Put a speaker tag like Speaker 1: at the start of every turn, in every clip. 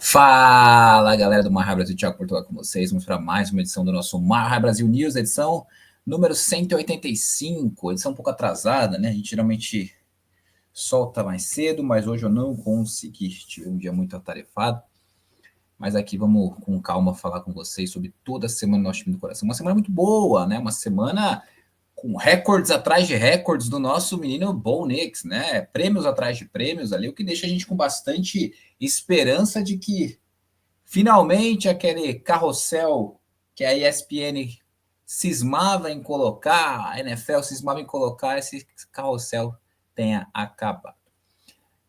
Speaker 1: Fala, galera do Marra Brasil, Thiago Portugal com vocês. Vamos para mais uma edição do nosso Marra Brasil News, edição número 185, edição um pouco atrasada, né? A gente geralmente solta mais cedo, mas hoje eu não consegui, tive um dia muito atarefado. Mas aqui vamos com calma falar com vocês sobre toda a semana do nosso time do coração. Uma semana muito boa, né? Uma semana com recordes atrás de recordes do nosso menino Bo Nix, né? Prêmios atrás de prêmios ali, o que deixa a gente com bastante esperança de que finalmente aquele carrossel que a ESPN cismava em colocar, a NFL cismava em colocar, esse carrossel tenha acabado.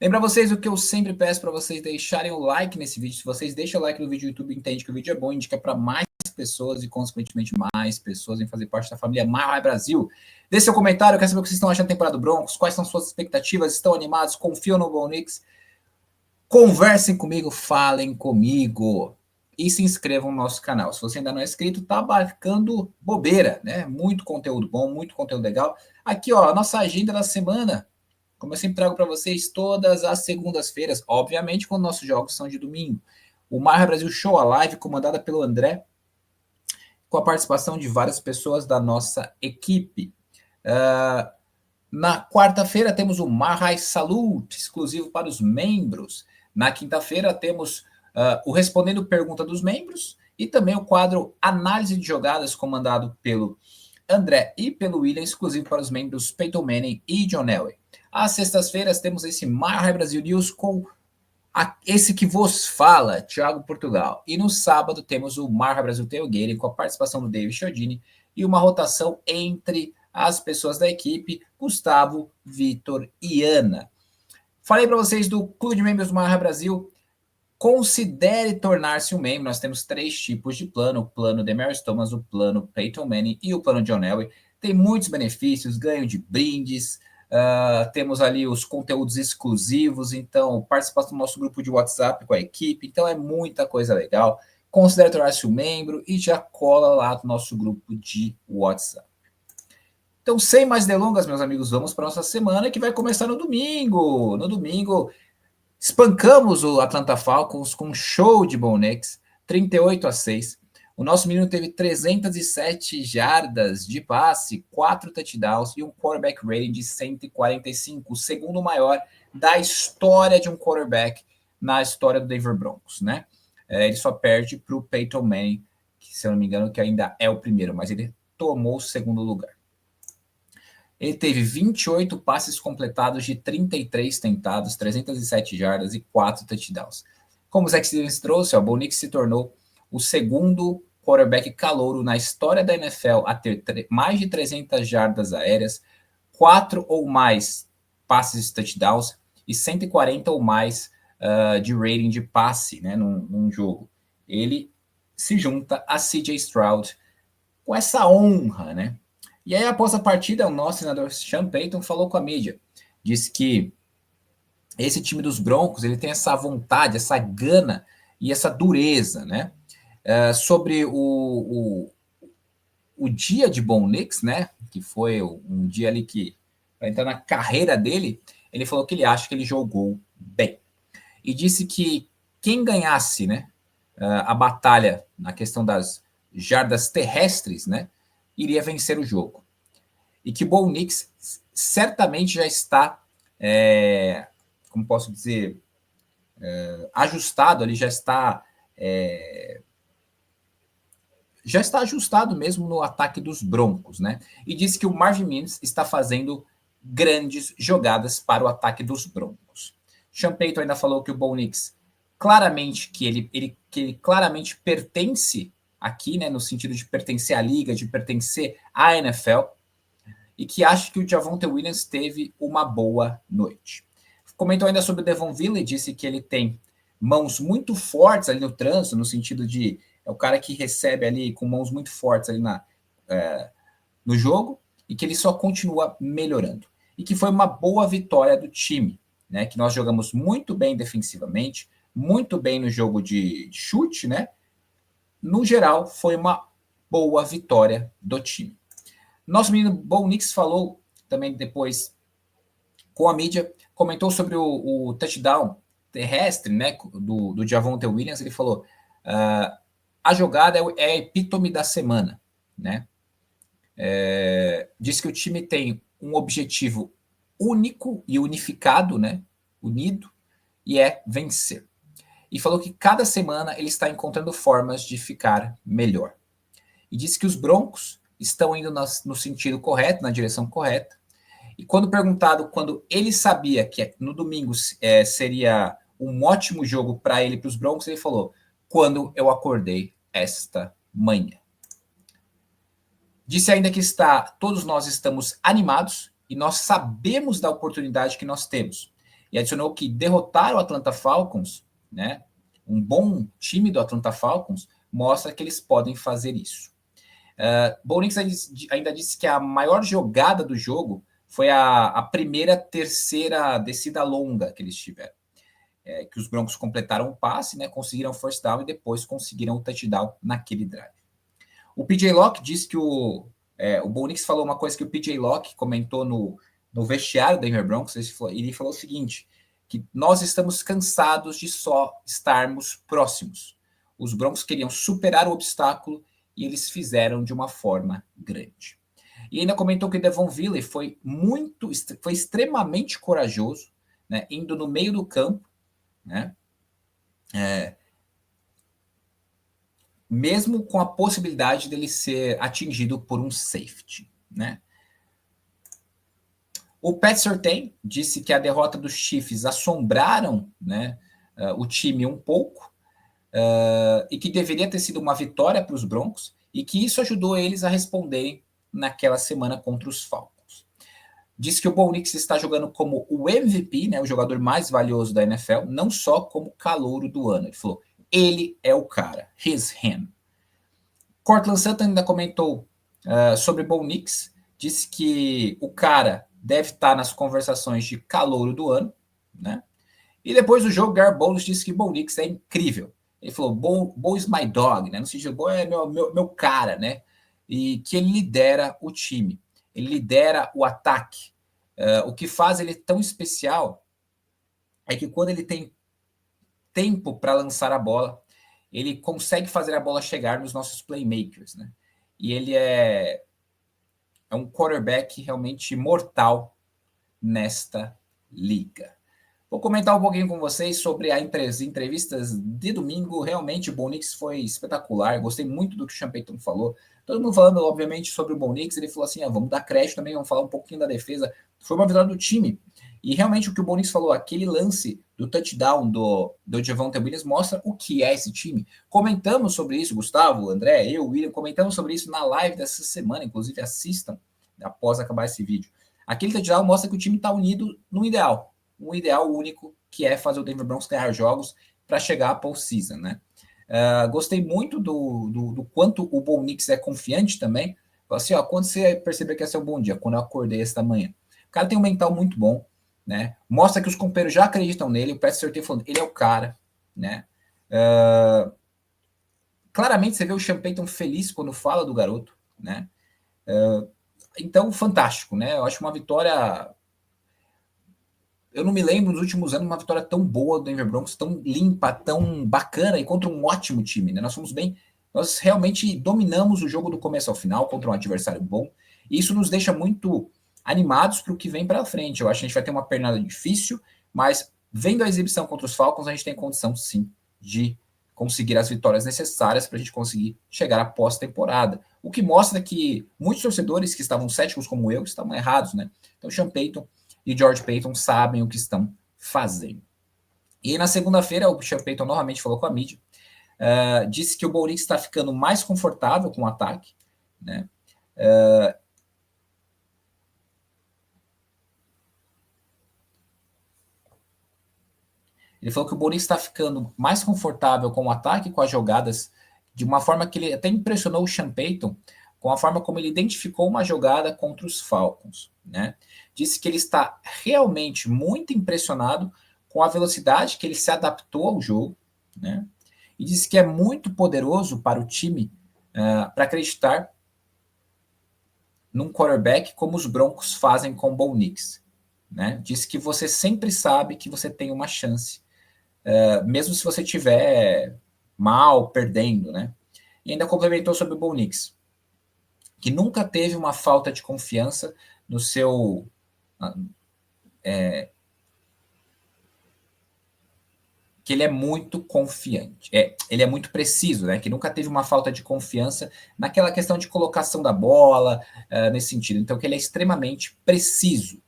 Speaker 1: Lembra vocês o que eu sempre peço para vocês deixarem o like nesse vídeo. Se vocês deixam o like no vídeo, o YouTube entende que o vídeo é bom, indica para mais pessoas e, consequentemente, mais pessoas em fazer parte da família Marra Brasil. Deixe seu comentário, eu quero saber o que vocês estão achando da temporada do Broncos, quais são suas expectativas, estão animados, confiam no Bo Nix? Conversem comigo, falem comigo e se inscrevam no nosso canal. Se você ainda não é inscrito, tá marcando bobeira, né? Muito conteúdo bom, muito conteúdo legal. Aqui, ó, a nossa agenda da semana, como eu sempre trago para vocês todas as segundas-feiras, obviamente quando nossos jogos são de domingo. O Marra Brasil Show, a live comandada pelo André, com a participação de várias pessoas da nossa equipe. Na quarta-feira temos o Marra Salute, exclusivo para os membros. Na quinta-feira temos o Respondendo Pergunta dos Membros e também o quadro Análise de Jogadas, comandado pelo André e pelo William, exclusivo para os membros Peyton Manning e John Elway. Às sextas-feiras temos esse Marra Brasil News com esse que vos fala, Thiago Portugal. E no sábado temos o Marra Brasil Tailgating com a participação do David Chiodini e uma rotação entre as pessoas da equipe, Gustavo, Vitor e Ana. Falei para vocês do Clube de Membros do Marra Brasil. Considere tornar-se um membro. Nós temos 3 tipos de plano: o plano Demaryius Thomas, o plano Peyton Manning e o plano John Elway. Tem muitos benefícios, ganho de brindes, temos ali os conteúdos exclusivos, então participação do nosso grupo de WhatsApp com a equipe, então é muita coisa legal. Considere tornar-se um membro e já cola lá no nosso grupo de WhatsApp. Então, sem mais delongas, meus amigos, vamos para a nossa semana que vai começar no domingo. No domingo, espancamos o Atlanta Falcons com um show de Bo Nix, 38-6. O nosso menino teve 307 jardas de passe, 4 touchdowns e um quarterback rating de 145, o segundo maior da história de um quarterback na história do Denver Broncos, né? Ele só perde para o Peyton Manning, que, se eu não me engano, que ainda é o primeiro, mas ele tomou o segundo lugar. Ele teve 28 passes completados de 33 tentados, 307 jardas e 4 touchdowns. Como o Zach Stevens trouxe, o Bo Nix se tornou o segundo quarterback calouro na história da NFL a ter mais de 300 jardas aéreas, 4 ou mais passes de touchdowns e 140 ou mais de rating de passe, né, num jogo. Ele se junta a CJ Stroud com essa honra, né? E aí, após a partida, o nosso treinador Sean Payton falou com a mídia. Disse que esse time dos Broncos, ele tem essa vontade, essa gana e essa dureza, né? Sobre o dia de Bo Nix, né? Que foi um dia ali que, para entrar na carreira dele, ele falou que ele acha que ele jogou bem. E disse que quem ganhasse, né, a batalha na questão das jardas terrestres, né, iria vencer o jogo. E que Bo Nix certamente já está, como posso dizer, ajustado, ele já está ajustado mesmo no ataque dos Broncos, né? E disse que o Marvin Mims está fazendo grandes jogadas para o ataque dos Broncos. Sean Payton ainda falou que o Bo Nix claramente, que ele claramente pertence aqui, né, no sentido de pertencer à liga, de pertencer à NFL, e que acha que o Javonte Williams teve uma boa noite. Comentou ainda sobre o Devon Villey, disse que ele tem mãos muito fortes ali no trânsito, no sentido de é o cara que recebe ali com mãos muito fortes ali no jogo, e que ele só continua melhorando. E que foi uma boa vitória do time, né? Que nós jogamos muito bem defensivamente, muito bem no jogo de chute, né? No geral, foi uma boa vitória do time. Nosso menino Bo Nix falou também depois com a mídia, comentou sobre o touchdown terrestre, né, do Javonte Williams, ele falou, a jogada é a epítome da semana, né? Diz que o time tem um objetivo único e unificado, né, unido, e é vencer. E falou que cada semana ele está encontrando formas de ficar melhor. E disse que os Broncos estão indo no sentido correto, na direção correta. E quando perguntado quando ele sabia que no domingo seria um ótimo jogo para ele e para os Broncos, ele falou, quando eu acordei esta manhã. Disse ainda que todos nós estamos animados e nós sabemos da oportunidade que nós temos. E adicionou que derrotar o Atlanta Falcons, né, um bom time do Atlanta Falcons, mostra que eles podem fazer isso. Bo Nix ainda disse que a maior jogada do jogo foi a terceira descida longa que eles tiveram. Que os Broncos completaram o passe, né, conseguiram o first down e depois conseguiram o touchdown naquele drive. O PJ Locke disse que o Bo Nix falou uma coisa que o PJ Locke comentou no vestiário da Denver Broncos. Ele falou o seguinte, que nós estamos cansados de só estarmos próximos. Os Broncos queriam superar o obstáculo e eles fizeram de uma forma grande. E ainda comentou que o Devon Villey foi extremamente corajoso, né, indo no meio do campo, né, mesmo com a possibilidade dele ser atingido por um safety, né? O Pat Surtain disse que a derrota dos Chiefs assombraram, né, o time um pouco, e que deveria ter sido uma vitória para os Broncos, e que isso ajudou eles a responderem naquela semana contra os Falcons. Disse que o Bo Nix está jogando como o MVP, né, o jogador mais valioso da NFL, não só como calouro do ano. Ele falou, ele é o cara, his him. Cortland Sutton ainda comentou sobre Bo Nix, disse que o cara deve estar nas conversações de calouro do ano, né? E depois do jogo, Garrett Bowles disse que Bo Nix é incrível. Ele falou, Bo is my dog, né? No sentido, Bo é meu cara, né? E que ele lidera o time, ele lidera o ataque. O que faz ele tão especial é que quando ele tem tempo para lançar a bola, ele consegue fazer a bola chegar nos nossos playmakers, né? E ele é um quarterback realmente mortal nesta liga. Vou comentar um pouquinho com vocês sobre as entrevistas de domingo. Realmente o Bo Nix foi espetacular. Gostei muito do que o Sean Payton falou. Todo mundo falando, obviamente, sobre o Bo Nix. Ele falou assim, vamos dar crédito também, vamos falar um pouquinho da defesa. Foi uma vitória do time. E realmente o que o Bo Nix falou, aquele lance do touchdown do Javonte Williams mostra o que é esse time. Comentamos sobre isso, Gustavo, André, eu, William, comentamos sobre isso na live dessa semana. Inclusive, assistam após acabar esse vídeo. Aquele touchdown mostra que o time está unido no ideal. Um ideal único, que é fazer o Denver Broncos ganhar jogos para chegar à postseason, né? Gostei muito do quanto o Bo Nix é confiante também. Assim, quando você perceber que esse é um bom dia, quando eu acordei esta manhã. O cara tem um mental muito bom, né? Mostra que os companheiros já acreditam nele. O Pat Surtain falando, ele é o cara, né? Claramente você vê o Sean Payton feliz quando fala do garoto, né? Então, fantástico, né? Eu acho uma vitória... Eu não me lembro nos últimos anos uma vitória tão boa do Denver Broncos, tão limpa, tão bacana e contra um ótimo time, né? Nós realmente dominamos o jogo do começo ao final contra um adversário bom, e isso nos deixa muito animados para o que vem para frente. Eu acho que a gente vai ter uma pernada difícil, mas vendo a exibição contra os Falcons, a gente tem condição sim de conseguir as vitórias necessárias para a gente conseguir chegar à pós-temporada. O que mostra que muitos torcedores que estavam céticos como eu estavam errados, né? Então, Sean Payton e George Paton sabem o que estão fazendo. E na segunda-feira, o Sean Payton novamente falou com a mídia, disse que o Bo Nix está ficando mais confortável com o ataque, né? Ele falou que o Bo Nix está ficando mais confortável com o ataque, com as jogadas, de uma forma que ele até impressionou o Sean Payton, com a forma como ele identificou uma jogada contra os Falcons, né? Disse que ele está realmente muito impressionado com a velocidade que ele se adaptou ao jogo, né? E disse que é muito poderoso para o time para acreditar num quarterback como os Broncos fazem com o Bo Nix, né? Disse que você sempre sabe que você tem uma chance mesmo se você tiver mal, perdendo, né? E ainda complementou sobre o Bo Nix, que nunca teve uma falta de confiança no seu... que ele é muito confiante, ele é muito preciso, né? Que nunca teve uma falta de confiança naquela questão de colocação da bola, nesse sentido. Então, que ele é extremamente preciso.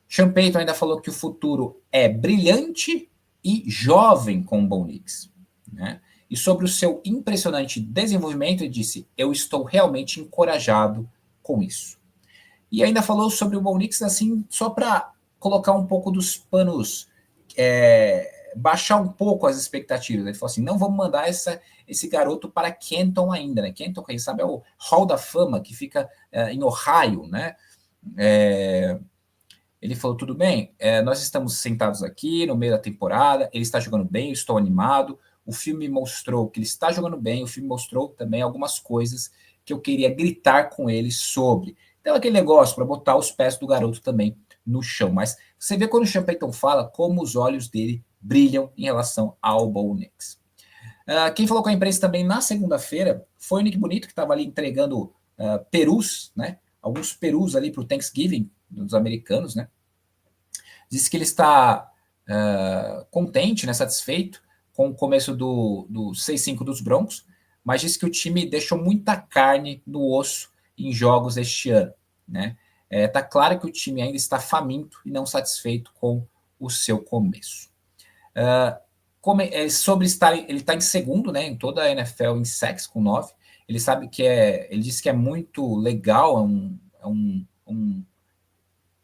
Speaker 1: Sean Payton ainda falou que o futuro é brilhante e jovem com o Bo Nix, né? E sobre o seu impressionante desenvolvimento, ele disse: eu estou realmente encorajado com isso. E ainda falou sobre o Bo Nix, assim, só para colocar um pouco dos panos, baixar um pouco as expectativas. Ele falou assim: não vamos mandar esse garoto para Canton ainda, né? Canton, quem sabe, é o Hall da Fama, que fica em Ohio, né? Ele falou: tudo bem, nós estamos sentados aqui no meio da temporada, ele está jogando bem, eu estou animado, o filme mostrou que ele está jogando bem, o filme mostrou também algumas coisas que eu queria gritar com ele sobre. Então, aquele negócio para botar os pés do garoto também no chão. Mas você vê quando o Sean Payton fala como os olhos dele brilham em relação ao Bo Nix. Quem falou com a imprensa também na segunda-feira foi o Nick Bonito, que estava ali entregando perus, né? Alguns perus ali para o Thanksgiving dos americanos, né? Disse que ele está contente, né, satisfeito com o começo do 6-5 dos Broncos, mas disse que o time deixou muita carne no osso em jogos este ano, né? Tá claro que o time ainda está faminto e não satisfeito com o seu começo. Sobre estar, ele está em segundo, né, em toda a NFL em sacks com 9. Ele sabe que ele disse que é muito legal, é um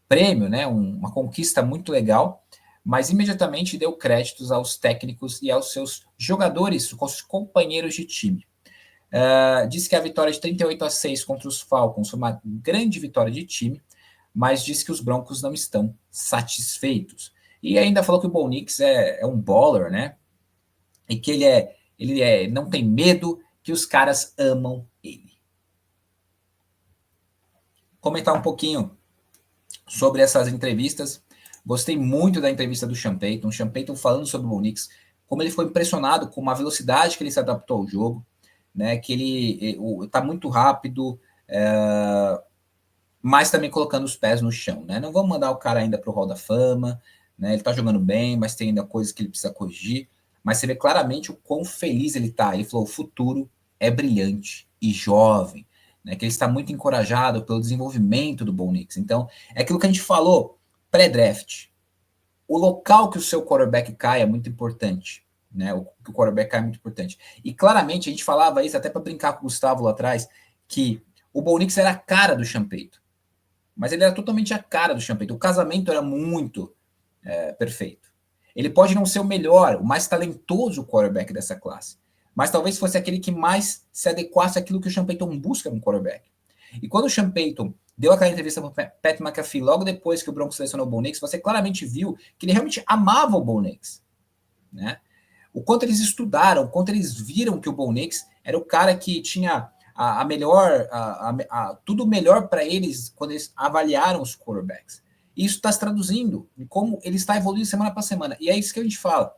Speaker 1: prêmio, né, uma conquista muito legal, mas imediatamente deu créditos aos técnicos e aos seus jogadores, aos companheiros de time. Disse que a vitória de 38-6 contra os Falcons foi uma grande vitória de time, mas disse que os Broncos não estão satisfeitos. E ainda falou que o Bo Nix é um baller, né? E que ele não tem medo, que os caras amam ele. Comentar um pouquinho sobre essas entrevistas. Gostei muito da entrevista do Sean Payton. Sean Payton falando sobre o Bo Nix, como ele foi impressionado com a velocidade que ele se adaptou ao jogo, né? Que ele está muito rápido, mas também colocando os pés no chão, né? Não vamos mandar o cara ainda para o Hall da Fama, né? Ele está jogando bem, mas tem ainda coisas que ele precisa corrigir. Mas você vê claramente o quão feliz ele está. Ele falou: o futuro é brilhante e jovem, né? Que ele está muito encorajado pelo desenvolvimento do Bo Nix. Então, é aquilo que a gente falou pré-draft. O local que o seu quarterback cai é muito importante, né? Que o quarterback cai é muito importante. E claramente a gente falava isso até para brincar com o Gustavo lá atrás, que o Bo Nix era a cara do Sean Payton, mas ele era totalmente a cara do Sean Payton. O casamento era muito perfeito. Ele pode não ser o melhor, o mais talentoso quarterback dessa classe, mas talvez fosse aquele que mais se adequasse àquilo que o Sean Payton busca no quarterback. E quando o Sean Payton deu aquela entrevista para o Pat McAfee logo depois que o Broncos selecionou o Bo Nix, você claramente viu que ele realmente amava o Bo Nix, né? O quanto eles estudaram, o quanto eles viram que o Bo Nix era o cara que tinha a melhor, tudo melhor para eles quando eles avaliaram os quarterbacks. E isso está se traduzindo em como ele está evoluindo semana para semana. E é isso que a gente fala.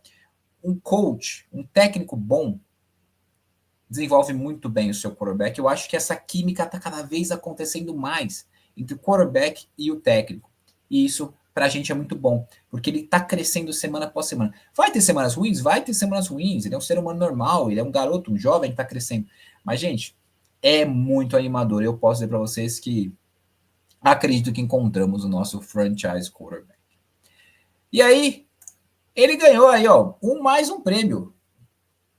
Speaker 1: Um coach, um técnico bom, desenvolve muito bem o seu quarterback. Eu acho que essa química está cada vez acontecendo mais entre o quarterback e o técnico. E isso, para a gente, é muito bom, porque ele está crescendo semana após semana. Vai ter semanas ruins? Vai ter semanas ruins. Ele é um ser humano normal, ele é um garoto, um jovem que está crescendo. Mas, gente, é muito animador. Eu posso dizer para vocês que acredito que encontramos o nosso franchise quarterback. E aí, ele ganhou aí, ó, mais um prêmio.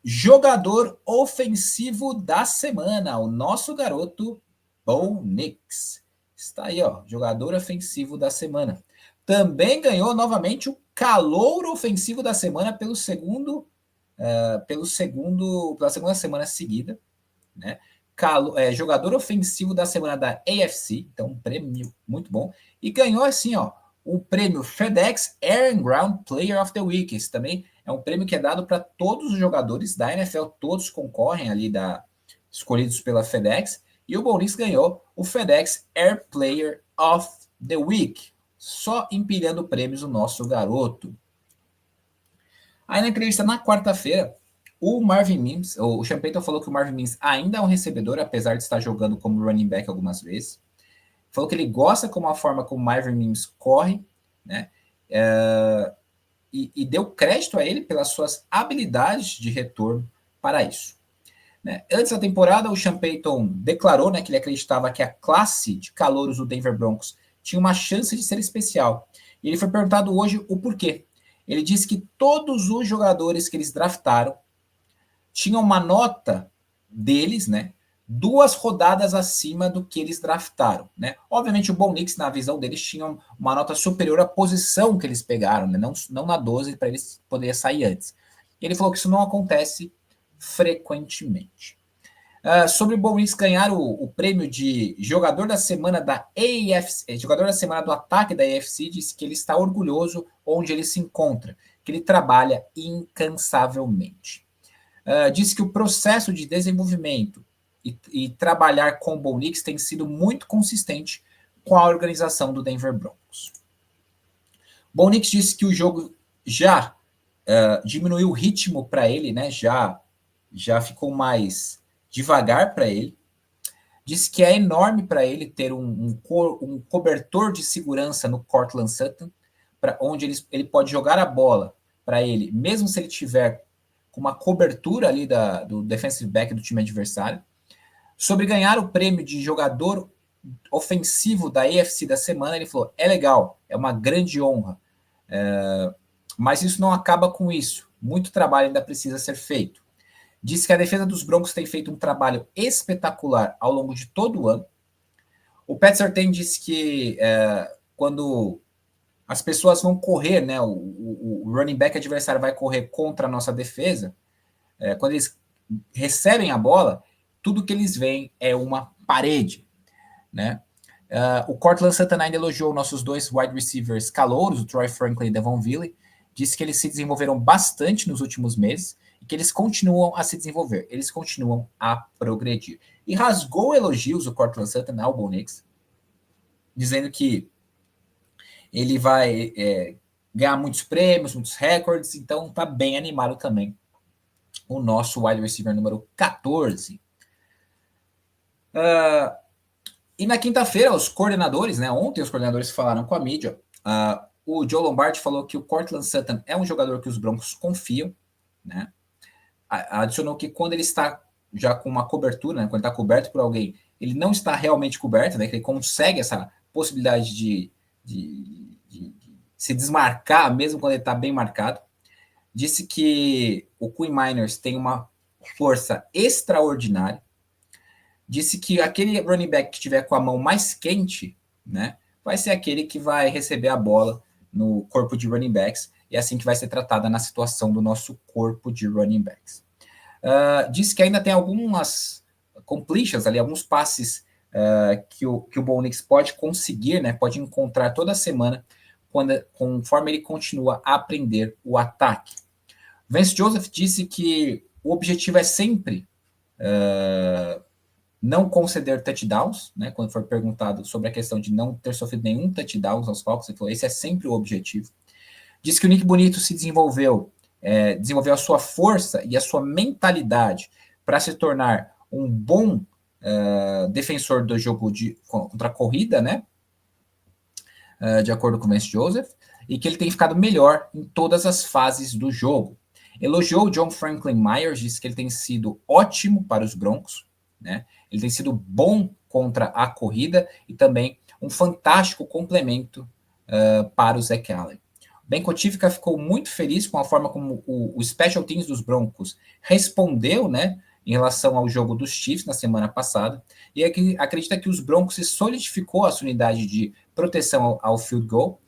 Speaker 1: Jogador ofensivo da semana, o nosso garoto Bo Nix. Está aí, ó, jogador ofensivo da semana. Também ganhou novamente o calouro ofensivo da semana pela segunda semana seguida, né? Jogador ofensivo da semana da AFC, então um prêmio muito bom. E ganhou assim, ó, o prêmio FedEx Air and Ground Player of the Week. Esse também é um prêmio que é dado para todos os jogadores da NFL, todos concorrem ali escolhidos pela FedEx. E o Bo Nix ganhou o FedEx Air Player of the Week, só empilhando prêmios o nosso garoto. Aí na entrevista na quarta-feira, o Marvin Mims, o Sean Payton falou que o Marvin Mims ainda é um recebedor, apesar de estar jogando como running back algumas vezes. Falou que ele gosta como a forma como o Marvin Mims corre, né? E deu crédito a ele pelas suas habilidades de retorno para isso. Né? Antes da temporada, o Sean Payton declarou, né, que ele acreditava que a classe de calouros do Denver Broncos tinha uma chance de ser especial. E ele foi perguntado hoje o porquê. Ele disse que todos os jogadores que eles draftaram tinham uma nota deles, né, 2 rodadas acima do que eles draftaram, né? Obviamente o Bo Nix, na visão deles, tinha uma nota superior à posição que eles pegaram, né? Não na 12 para eles poderem sair antes. E ele falou que isso não acontece frequentemente. Sobre o Bo Nix ganhar o prêmio de jogador da semana da AFC, jogador da semana do ataque da AFC, disse que ele está orgulhoso onde ele se encontra, que ele trabalha incansavelmente. Disse que o processo de desenvolvimento e trabalhar com o Bo Nix tem sido muito consistente com a organização do Denver Broncos. Bo Nix disse que o jogo já diminuiu o ritmo para ele, né? Já ficou mais devagar para ele. Disse que é enorme para ele ter um cobertor de segurança no Courtland Sutton, onde ele pode jogar a bola para ele, mesmo se ele tiver com uma cobertura ali do defensive back do time adversário. Sobre ganhar o prêmio de jogador ofensivo da AFC da semana, ele falou, é legal, é uma grande honra, mas isso não acaba com isso. Muito trabalho ainda precisa ser feito. Disse que a defesa dos Broncos tem feito um trabalho espetacular ao longo de todo o ano. O Pat Surtain disse que quando as pessoas vão correr, né, o running back adversário vai correr contra a nossa defesa, quando eles recebem a bola, tudo que eles veem é uma parede, né? O Courtland Sutton ainda elogiou nossos 2 wide receivers calouros, o Troy Franklin e Devon Ville, disse que eles se desenvolveram bastante nos últimos meses e que eles continuam a se desenvolver, eles continuam a progredir. E rasgou elogios o Courtland Sutton ao Bo Nix, dizendo que ele vai ganhar muitos prêmios, muitos recordes, então tá bem animado também o nosso wide receiver número 14. E na quinta-feira, os coordenadores, né? Ontem os coordenadores falaram com a mídia. O Joe Lombardi falou que o Courtland Sutton é um jogador que os Broncos confiam, né? Adicionou que quando ele está já com uma cobertura, né, quando ele está coberto por alguém, ele não está realmente coberto, né? Que ele consegue essa possibilidade de se desmarcar, mesmo quando ele está bem marcado. Disse que o Quinn Miners tem uma força extraordinária. Disse que aquele running back que tiver com a mão mais quente, né, vai ser aquele que vai receber a bola no corpo de running backs, e é assim que vai ser tratada na situação do nosso corpo de running backs. Disse que ainda tem algumas completions ali, alguns passes que o Bo Nix pode conseguir, né, pode encontrar toda semana, conforme ele continua a aprender o ataque. Vance Joseph disse que o objetivo é sempre não conceder touchdowns, né? Quando for perguntado sobre a questão de não ter sofrido nenhum touchdown aos Falcons, ele falou, esse é sempre o objetivo. Diz que o Nick Bonito se desenvolveu a sua força e a sua mentalidade para se tornar um bom defensor do jogo contra a corrida, né? De acordo com o Vance Joseph, e que ele tem ficado melhor em todas as fases do jogo. Elogiou o John Franklin Myers, disse que ele tem sido ótimo para os Broncos, né? Ele tem sido bom contra a corrida e também um fantástico complemento para o Zach Allen. Ben Kotivka ficou muito feliz com a forma como o Special Teams dos Broncos respondeu, né, em relação ao jogo dos Chiefs na semana passada, e acredita que os Broncos se solidificou a sua unidade de proteção ao field goal,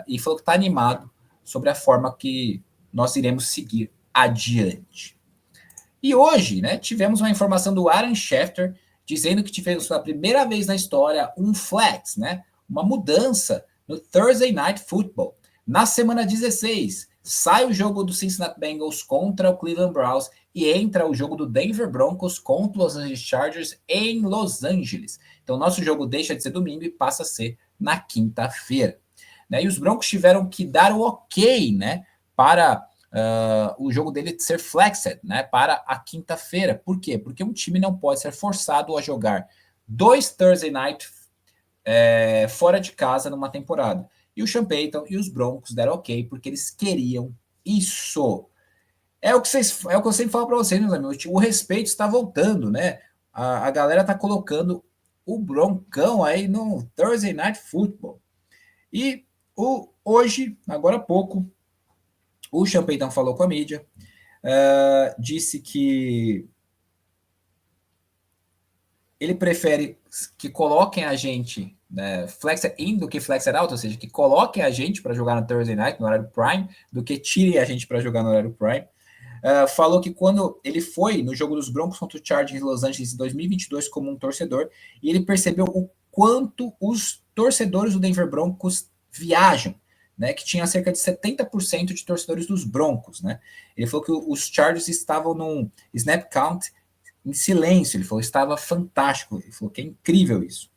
Speaker 1: e falou que está animado sobre a forma que nós iremos seguir adiante. E hoje, né, tivemos uma informação do Aaron Schefter dizendo que tivemos pela primeira vez na história um flex, né, uma mudança no Thursday Night Football. Na semana 16, sai o jogo do Cincinnati Bengals contra o Cleveland Browns e entra o jogo do Denver Broncos contra os Los Angeles Chargers em Los Angeles. Então, nosso jogo deixa de ser domingo e passa a ser na quinta-feira. Né? E os Broncos tiveram que dar o ok, né, para o jogo dele ser flexed, né, para a quinta-feira. Por quê? Porque um time não pode ser forçado a jogar 2 Thursday Night fora de casa numa temporada. E o Sean Payton e os Broncos deram ok, porque eles queriam isso. É o que eu sempre falo para vocês, meus amigos. O respeito está voltando, né? A galera tá colocando o Broncão aí no Thursday Night Football. E hoje, agora há pouco, o Sean Payton falou com a mídia, disse que ele prefere que coloquem a gente, né, flexed in do que flexed out, ou seja, que coloquem a gente para jogar no Thursday Night, no horário prime, do que tirem a gente para jogar no horário prime. Falou que quando ele foi no jogo dos Broncos contra o Chargers em Los Angeles em 2022 como um torcedor, e ele percebeu o quanto os torcedores do Denver Broncos viajam, né, que tinha cerca de 70% de torcedores dos Broncos, né? Ele falou que os Chargers estavam num snap count em silêncio, ele falou que estava fantástico, ele falou que é incrível isso.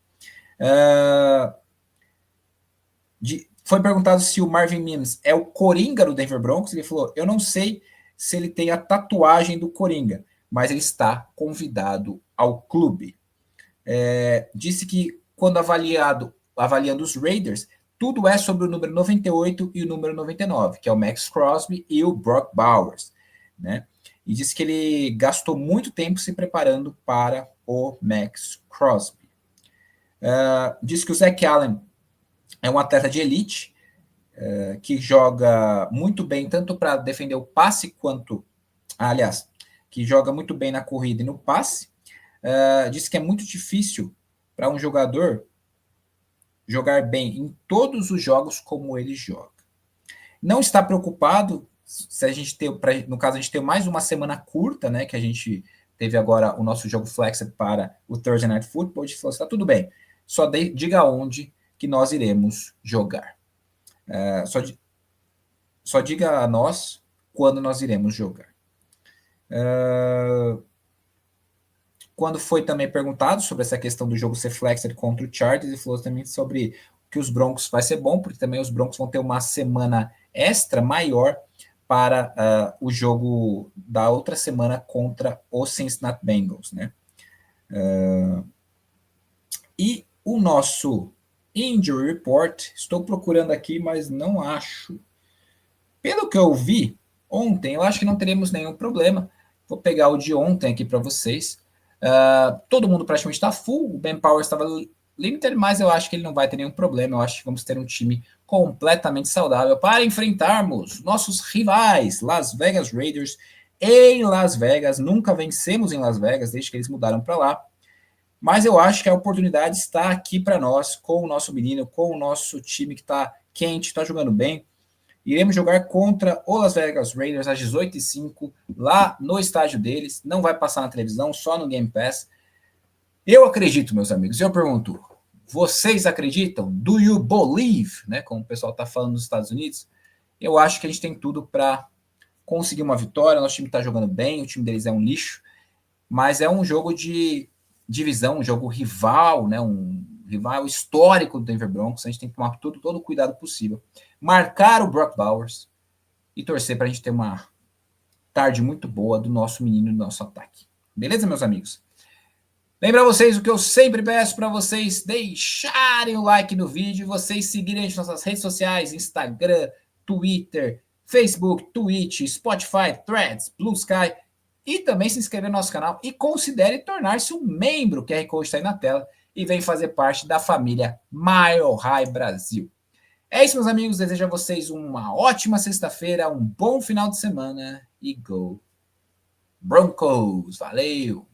Speaker 1: Foi perguntado se o Marvin Mims é o Coringa do Denver Broncos, ele falou, eu não sei se ele tem a tatuagem do Coringa, mas ele está convidado ao clube. Disse que quando avaliando os Raiders, tudo é sobre o número 98 e o número 99, que é o Max Crosby e o Brock Bowers, né? E disse que ele gastou muito tempo se preparando para o Max Crosby. Disse que o Zach Allen é um atleta de elite, que joga muito bem, tanto para defender o passe quanto... aliás, que joga muito bem na corrida e no passe. Disse que é muito difícil para um jogador jogar bem em todos os jogos como ele joga. Não está preocupado se a gente ter, no caso, a gente tem mais uma semana curta, né, que a gente teve agora o nosso jogo flexed para o Thursday Night Football, a gente falou assim, tá tudo bem, só diga onde que nós iremos jogar. Só diga a nós quando nós iremos jogar. Quando foi também perguntado sobre essa questão do jogo ser flexed contra o Chargers, ele falou também sobre que os Broncos vai ser bom, porque também os Broncos vão ter uma semana extra maior para o jogo da outra semana contra os Cincinnati Bengals, né? E o nosso Injury Report, estou procurando aqui, mas não acho. Pelo que eu vi ontem, eu acho que não teremos nenhum problema. Vou pegar o de ontem aqui para vocês. Todo mundo praticamente está full. O Ben Powers estava limited, mas eu acho que ele não vai ter nenhum problema. Eu acho que vamos ter um time completamente saudável para enfrentarmos nossos rivais, Las Vegas Raiders, em Las Vegas. Nunca vencemos em Las Vegas desde que eles mudaram para lá. Mas eu acho que a oportunidade está aqui para nós, com o nosso menino, com o nosso time que está quente, está jogando bem. Iremos jogar contra o Las Vegas Raiders às 18h05, lá no estádio deles. Não vai passar na televisão, só no Game Pass. Eu acredito, meus amigos. Eu pergunto, vocês acreditam? Do you believe? Né, como o pessoal está falando nos Estados Unidos. Eu acho que a gente tem tudo para conseguir uma vitória. Nosso time está jogando bem, o time deles é um lixo. Mas é um jogo de divisão, um jogo rival, né, um rival histórico do Denver Broncos. A gente tem que tomar todo o cuidado possível. Marcar o Brock Bowers e torcer para a gente ter uma tarde muito boa do nosso menino, do nosso ataque. Beleza, meus amigos? Lembra vocês o que eu sempre peço para vocês deixarem o like no vídeo, vocês seguirem as nossas redes sociais, Instagram, Twitter, Facebook, Twitch, Spotify, Threads, Blue Sky, e também se inscrever no nosso canal e considere tornar-se um membro, o QR Code está aí na tela, e vem fazer parte da família Mile High Brasil. É isso, meus amigos. Desejo a vocês uma ótima sexta-feira, um bom final de semana e Go Broncos! Valeu!